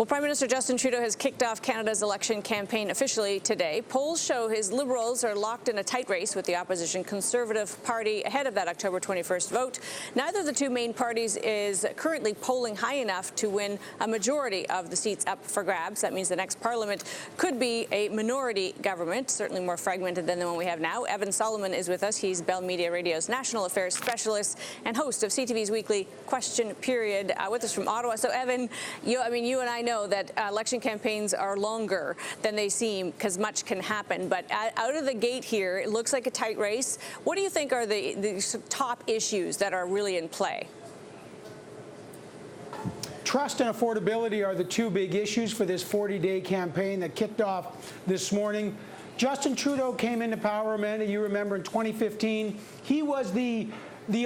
Well, Prime Minister Justin Trudeau has kicked off Canada's election campaign officially today. Polls show his Liberals are locked in a tight race with the opposition Conservative Party ahead of that October 21st vote. Neither of the two main parties is currently polling high enough to win a majority of the seats up for grabs. That means the next parliament could be a minority government, certainly more fragmented than the one we have now. Evan Solomon is with us. He's Bell Media Radio's national affairs specialist and host of CTV's weekly Question Period, with us from Ottawa. So, Evan, you and I know that election campaigns are longer than they seem because much can happen. But out of the gate here, it looks like a tight race. What do you think are the top issues that are really in play? Trust and affordability are the two big issues for this 40-day campaign that kicked off this morning. Justin Trudeau came into power, Amanda, you remember, in 2015. He was the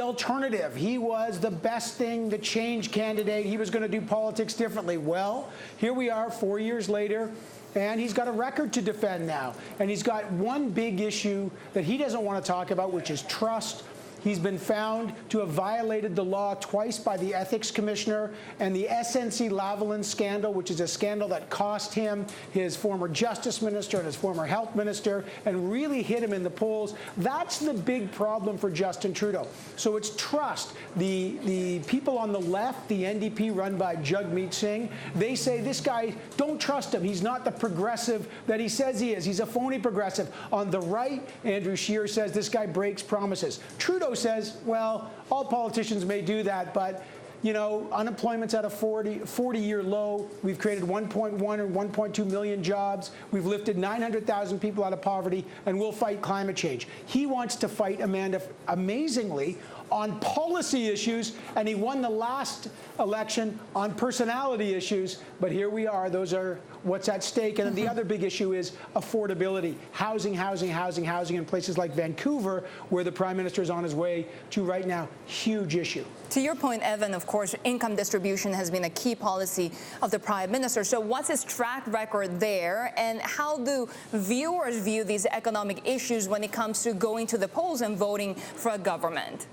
alternative. He was the best thing, the change candidate. He was going to do politics differently. Well, here we are 4 years later, and he's got a record to defend now. And he's got one big issue that he doesn't want to talk about, which is trust. He's been found to have violated the law twice by the ethics commissioner, and the SNC-Lavalin scandal, which is a scandal that cost him his former justice minister and his former health minister and really hit him in the polls. That's the big problem for Justin Trudeau. So it's trust. The people on the left, the NDP run by Jagmeet Singh, they say this guy, don't trust him. He's not the progressive that he says he is. He's a phony progressive. On the right, Andrew Scheer says this guy breaks promises. Trudeau says, well, all politicians may do that, but, you know, unemployment's at a 40-year low. We've created 1.1 or 1.2 million jobs. We've lifted 900,000 people out of poverty, and we'll fight climate change. He wants to fight, Amanda, amazingly, on policy issues, and he won the last election on personality issues. But here we are. Those are what's at stake. And then the other big issue is affordability, housing in places like Vancouver, where the Prime Minister is on his way to right now. Huge issue. To your point, Evan, of course, income distribution has been a key policy of the Prime Minister. So what's his track record there, and how do viewers view these economic issues when it comes to going to the polls and voting for a government?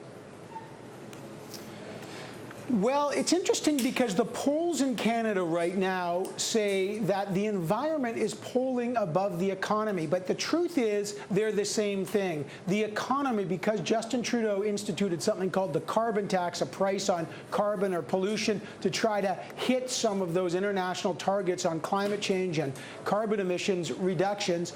Well, it's interesting because the polls in Canada right now say that the environment is polling above the economy. But the truth is they're the same thing. The economy, because Justin Trudeau instituted something called the carbon tax, a price on carbon or pollution, to try to hit some of those international targets on climate change and carbon emissions reductions.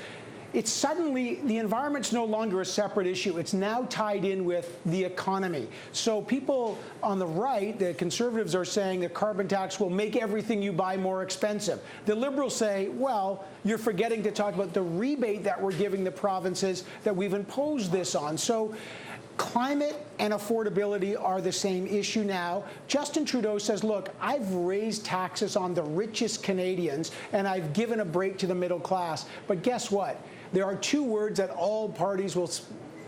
It's suddenly, the environment's no longer a separate issue. It's now tied in with the economy. So people on the right, the Conservatives, are saying the carbon tax will make everything you buy more expensive. The Liberals say, well, you're forgetting to talk about the rebate that we're giving the provinces that we've imposed this on. So climate and affordability are the same issue now. Justin Trudeau says, look, I've raised taxes on the richest Canadians, and I've given a break to the middle class. But guess what? There are two words that all parties will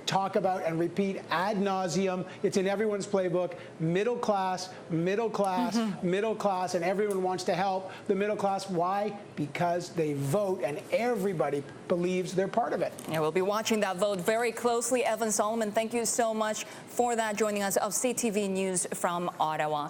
talk about and repeat ad nauseum. It's in everyone's playbook: middle class, middle class, middle class, and everyone wants to help the middle class. Why? Because they vote, and everybody believes they're part of it. Yeah, we'll be watching that vote very closely. Evan Solomon, thank you so much for that, joining us of CTV News from Ottawa.